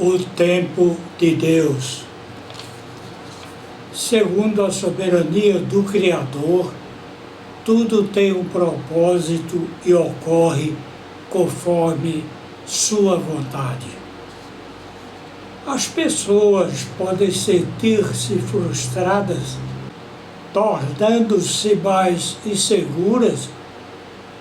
O tempo de Deus. Segundo a soberania do Criador, tudo tem um propósito e ocorre conforme sua vontade. As pessoas podem sentir-se frustradas, tornando-se mais inseguras,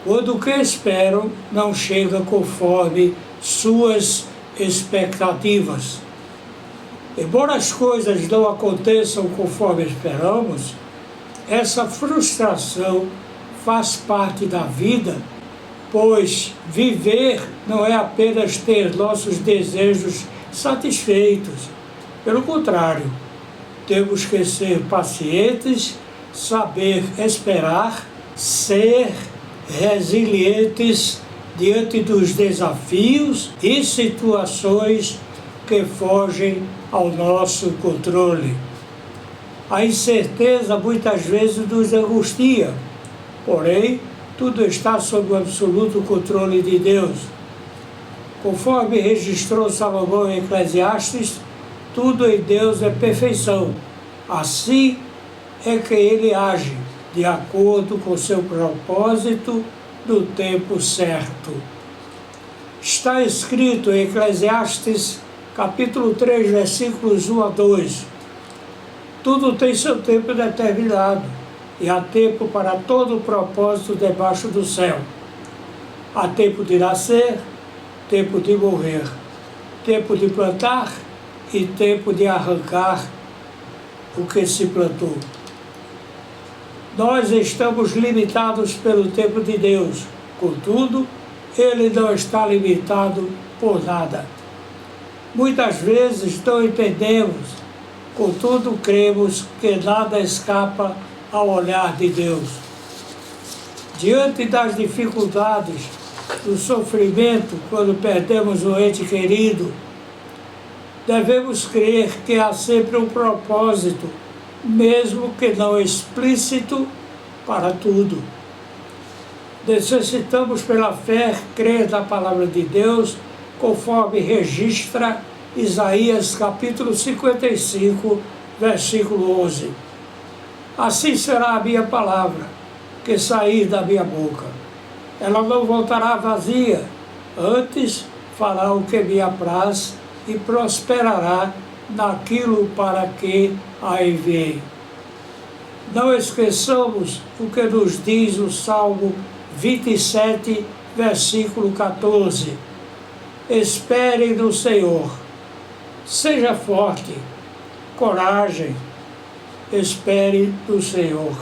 quando o que esperam não chega conforme suas expectativas. Embora as coisas não aconteçam conforme esperamos, essa frustração faz parte da vida, pois viver não é apenas ter nossos desejos satisfeitos. Pelo contrário, temos que ser pacientes, saber esperar, ser resilientes diante dos desafios e situações que fogem ao nosso controle. A incerteza muitas vezes nos angustia, porém, tudo está sob o absoluto controle de Deus. Conforme registrou Salomão em Eclesiastes, tudo em Deus é perfeição. Assim é que ele age, de acordo com seu propósito, no tempo certo. Está escrito em Eclesiastes, capítulo 3, versículos 1 a 2. Tudo tem seu tempo determinado, e há tempo para todo o propósito debaixo do céu. Há tempo de nascer, tempo de morrer, tempo de plantar e tempo de arrancar o que se plantou. Nós estamos limitados pelo tempo de Deus, contudo, Ele não está limitado por nada. Muitas vezes não entendemos, contudo cremos que nada escapa ao olhar de Deus. Diante das dificuldades, do sofrimento, quando perdemos um ente querido, devemos crer que há sempre um propósito, mesmo que não explícito, para tudo. Necessitamos, pela fé, crer na palavra de Deus, conforme registra Isaías capítulo 55, versículo 11. Assim será a minha palavra, que sair da minha boca. Ela não voltará vazia, antes fará o que me apraz e prosperará naquilo para que a enviei. Não esqueçamos o que nos diz o Salmo 27, versículo 14. Espere no Senhor, seja forte, coragem, espere no Senhor.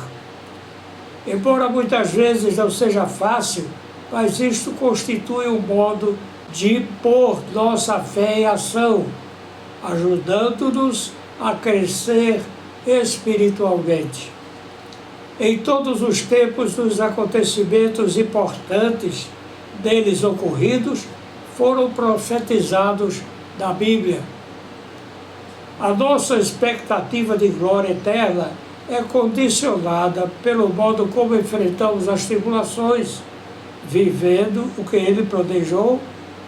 Embora muitas vezes não seja fácil, mas isto constitui um modo de pôr nossa fé em ação, ajudando-nos a crescer espiritualmente. Em todos os tempos dos acontecimentos importantes deles ocorridos, foram profetizados na Bíblia. A nossa expectativa de glória eterna é condicionada pelo modo como enfrentamos as tribulações, vivendo o que Ele planejou,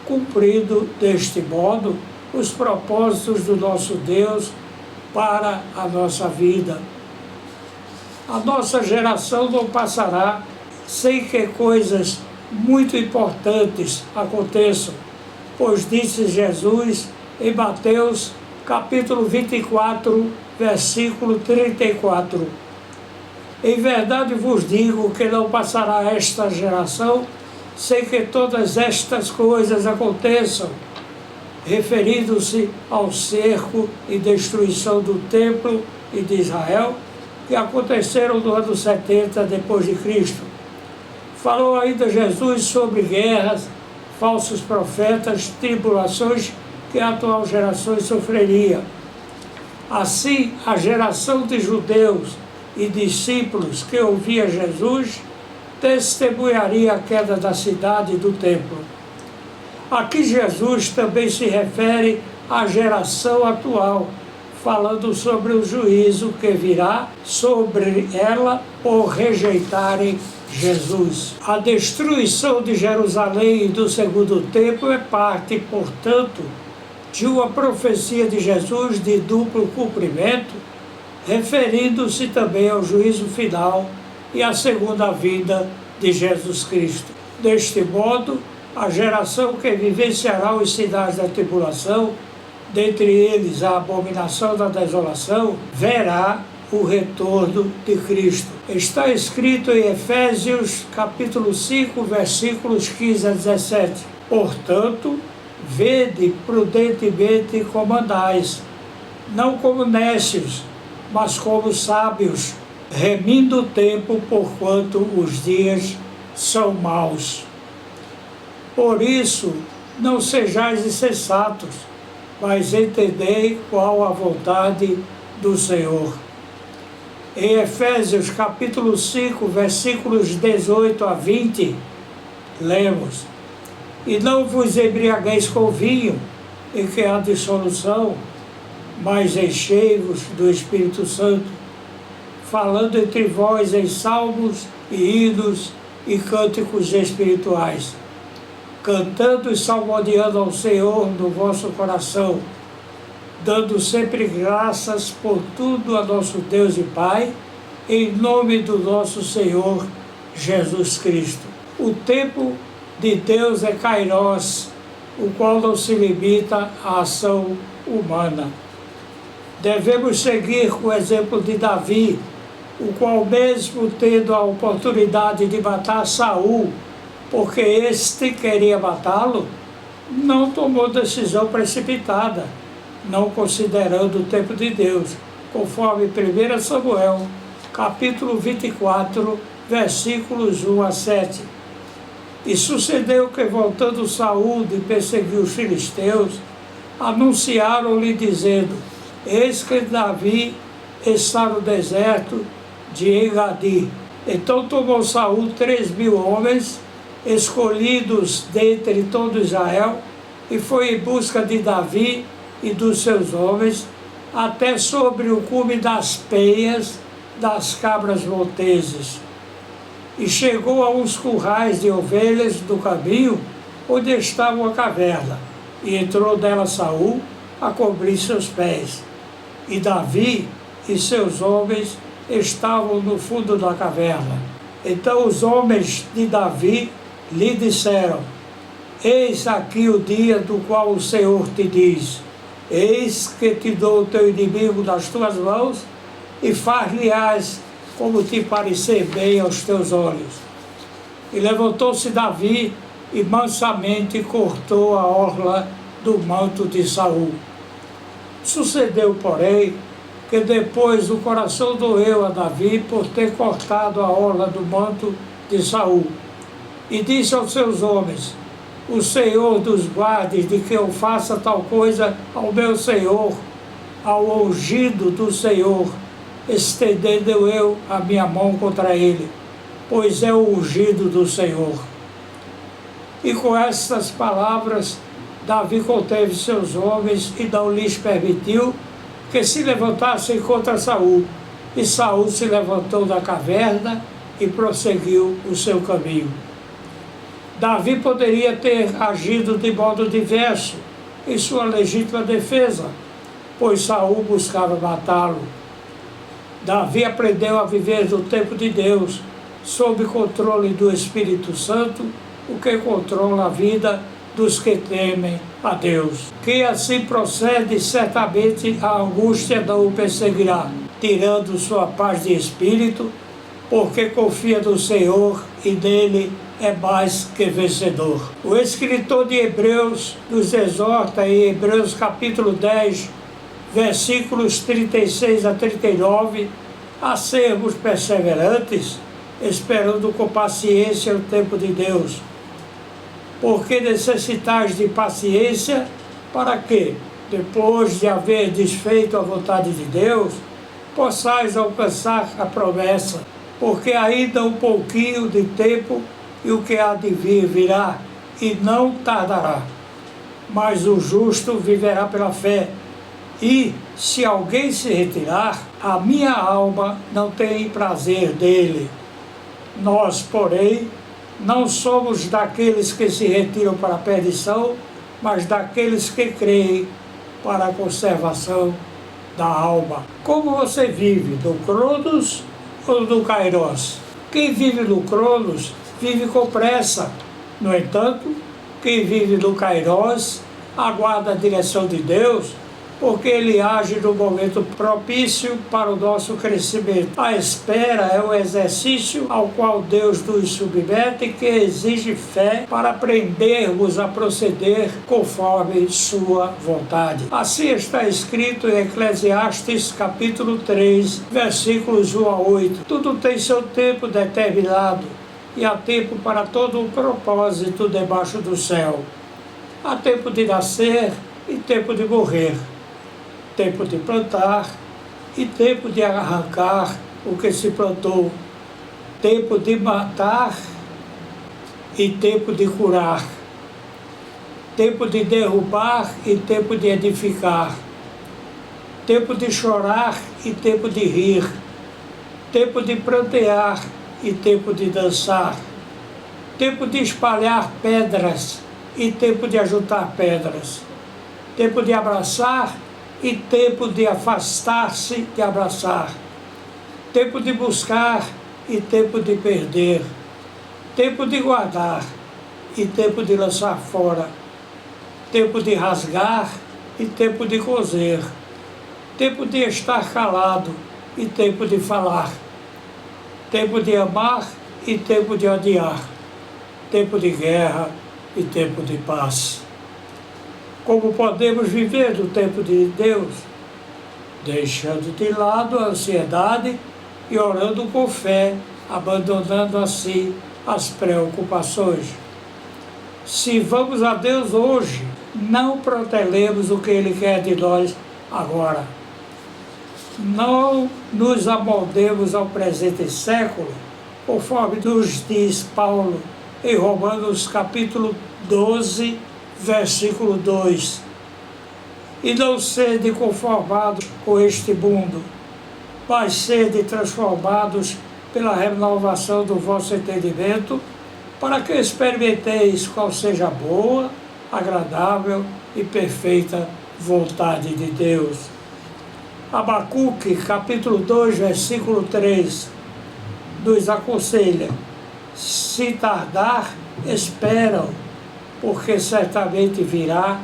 cumprindo deste modo os propósitos do nosso Deus para a nossa vida. A nossa geração não passará sem que coisas muito importantes aconteçam, pois disse Jesus em Mateus capítulo 24, versículo 34. Em verdade vos digo que não passará esta geração sem que todas estas coisas aconteçam, referindo-se ao cerco e destruição do templo e de Israel, que aconteceram no ano 70 depois de Cristo. Falou ainda Jesus sobre guerras, falsos profetas, tribulações que a atual geração sofreria. Assim, a geração de judeus e discípulos que ouvia Jesus testemunharia a queda da cidade e do templo. Aqui Jesus também se refere à geração atual, falando sobre o juízo que virá sobre ela por rejeitarem Jesus. A destruição de Jerusalém e do segundo templo é parte, portanto, de uma profecia de Jesus de duplo cumprimento, referindo-se também ao juízo final e à segunda vinda de Jesus Cristo. Deste modo, a geração que vivenciará os sinais da tribulação, dentre eles a abominação da desolação, verá o retorno de Cristo. Está escrito em Efésios capítulo 5, versículos 15 a 17. Portanto, vede prudentemente como andais, não como nécios, mas como sábios, remindo o tempo, porquanto os dias são maus. Por isso, não sejais insensatos, mas entendei qual a vontade do Senhor. Em Efésios capítulo 5, versículos 18 a 20, lemos: E não vos embriagueis com vinho, em que há dissolução, mas enchei-vos do Espírito Santo, falando entre vós em salmos e hinos e cânticos espirituais, cantando e salmodiando ao Senhor no vosso coração, dando sempre graças por tudo a nosso Deus e Pai, em nome do nosso Senhor Jesus Cristo. O tempo de Deus é Kairós, o qual não se limita à ação humana. Devemos seguir com o exemplo de Davi, o qual, mesmo tendo a oportunidade de matar Saul, porque este queria matá-lo, não tomou decisão precipitada, não considerando o tempo de Deus, conforme 1 Samuel, capítulo 24, versículos 1 a 7. E sucedeu que, voltando Saul de perseguir os filisteus, anunciaram-lhe dizendo: Eis que Davi está no deserto de Engadi. Então tomou Saul 3.000 homens, escolhidos dentre todo Israel, e foi em busca de Davi e dos seus homens, até sobre o cume das peias das cabras monteses. E chegou a uns currais de ovelhas do caminho, onde estava uma caverna, e entrou nela Saul a cobrir seus pés. E Davi e seus homens estavam no fundo da caverna. Então os homens de Davi lhe disseram: Eis aqui o dia do qual o Senhor te diz: Eis que te dou o teu inimigo nas tuas mãos, e far-lhe-ás como te parecer bem aos teus olhos. E levantou-se Davi e mansamente cortou a orla do manto de Saul. Sucedeu, porém, que depois o coração doeu a Davi por ter cortado a orla do manto de Saul. E disse aos seus homens: O Senhor dos guardes de que eu faça tal coisa ao meu Senhor, ao ungido do Senhor, estendendo eu a minha mão contra ele, pois é o ungido do Senhor. E com estas palavras, Davi conteve seus homens e não lhes permitiu que se levantassem contra Saul. E Saul se levantou da caverna e prosseguiu o seu caminho. Davi poderia ter agido de modo diverso em sua legítima defesa, pois Saul buscava matá-lo. Davi aprendeu a viver no tempo de Deus, sob controle do Espírito Santo, o que controla a vida dos que temem a Deus. Quem assim procede, certamente a angústia não o perseguirá, tirando sua paz de espírito, porque confia no Senhor e nele é mais que vencedor. O escritor de Hebreus nos exorta em Hebreus capítulo 10, versículos 36 a 39, a sermos perseverantes, esperando com paciência o tempo de Deus. Porque necessitais de paciência, para que, depois de haver desfeito a vontade de Deus, possais alcançar a promessa. Porque ainda um pouquinho de tempo, e o que há de vir virá, e não tardará. Mas o justo viverá pela fé. E, se alguém se retirar, a minha alma não tem prazer dele. Nós, porém, não somos daqueles que se retiram para a perdição, mas daqueles que creem para a conservação da alma. Como você vive, do Cronos ou do Kairos? Quem vive no Cronos vive com pressa. No entanto, quem vive no Kairos aguarda a direção de Deus, porque Ele age no momento propício para o nosso crescimento. A espera é um exercício ao qual Deus nos submete e que exige fé para aprendermos a proceder conforme Sua vontade. Assim está escrito em Eclesiastes capítulo 3, versículos 1 a 8. Tudo tem seu tempo determinado, e há tempo para todo o propósito debaixo do céu. Há tempo de nascer e tempo de morrer, tempo de plantar e tempo de arrancar o que se plantou, tempo de matar e tempo de curar, tempo de derrubar e tempo de edificar, tempo de chorar e tempo de rir, tempo de prantear e tempo de dançar, tempo de espalhar pedras e tempo de ajuntar pedras, tempo de abraçar e tempo de afastar-se de abraçar, tempo de buscar e tempo de perder, tempo de guardar e tempo de lançar fora, tempo de rasgar e tempo de coser, tempo de estar calado e tempo de falar, tempo de amar e tempo de odiar, tempo de guerra e tempo de paz. Como podemos viver no tempo de Deus? Deixando de lado a ansiedade e orando com fé, abandonando assim as preocupações. Se vamos a Deus hoje, não protelemos o que Ele quer de nós agora. Não nos amoldemos ao presente século, conforme nos diz Paulo em Romanos capítulo 12, versículo 2. E não sede conformados com este mundo, mas sede transformados pela renovação do vosso entendimento, para que experimenteis qual seja a boa, agradável e perfeita vontade de Deus. Abacuque, capítulo 2, versículo 3, nos aconselha: se tardar, esperam, porque certamente virá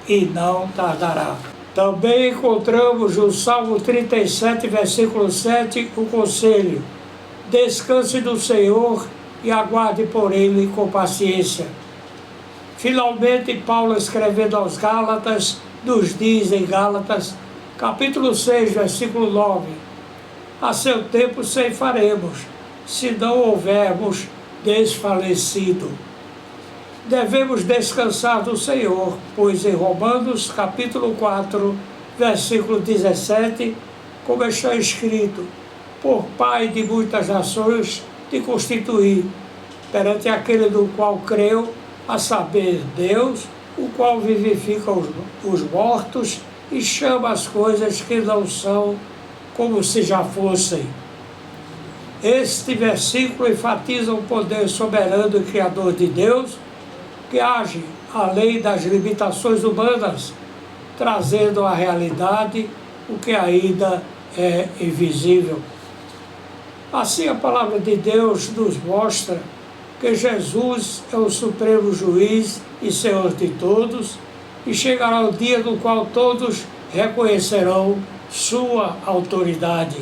e não tardará. Também encontramos no Salmo 37, versículo 7, o conselho: descanse no Senhor e aguarde por Ele com paciência. Finalmente, Paulo, escrevendo aos Gálatas, nos diz em Gálatas, capítulo 6, versículo 9, a seu tempo ceifaremos, se não houvermos desfalecido. Devemos descansar do Senhor, pois em Romanos capítulo 4, versículo 17, como está escrito: por Pai de muitas nações te constituí, perante aquele do qual creu, a saber, Deus, o qual vivifica os mortos e chama as coisas que não são como se já fossem. Este versículo enfatiza o poder soberano e criador de Deus, que age além das limitações humanas, trazendo à realidade o que ainda é invisível. Assim, a palavra de Deus nos mostra que Jesus é o supremo juiz e Senhor de todos, e chegará o dia no qual todos reconhecerão sua autoridade.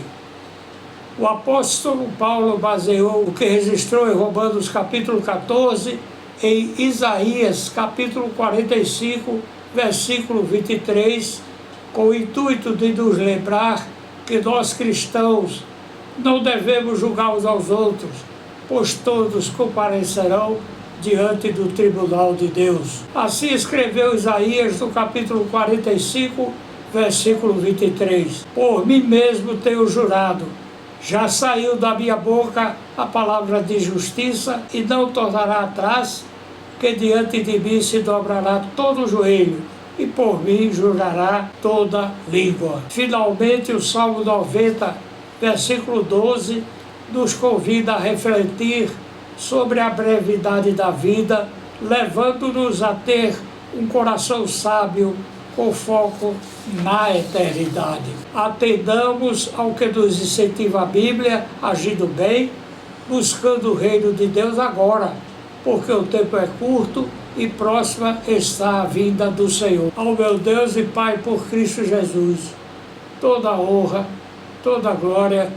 O apóstolo Paulo baseou o que registrou em Romanos capítulo 14 em Isaías capítulo 45, versículo 23, com o intuito de nos lembrar que nós cristãos não devemos julgar uns aos outros, pois todos comparecerão diante do tribunal de Deus. Assim escreveu Isaías no capítulo 45, versículo 23. Por mim mesmo tenho jurado, já saiu da minha boca a palavra de justiça e não tornará atrás, que diante de mim se dobrará todo o joelho e por mim jurará toda língua. Finalmente, o Salmo 90, versículo 12, nos convida a refletir sobre a brevidade da vida, levando-nos a ter um coração sábio com foco na eternidade. Atendamos ao que nos incentiva a Bíblia, agindo bem, buscando o reino de Deus agora, porque o tempo é curto e próxima está a vinda do Senhor. Ao meu Deus e Pai por Cristo Jesus, toda a honra, toda a glória,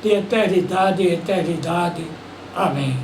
de eternidade em eternidade. Amém.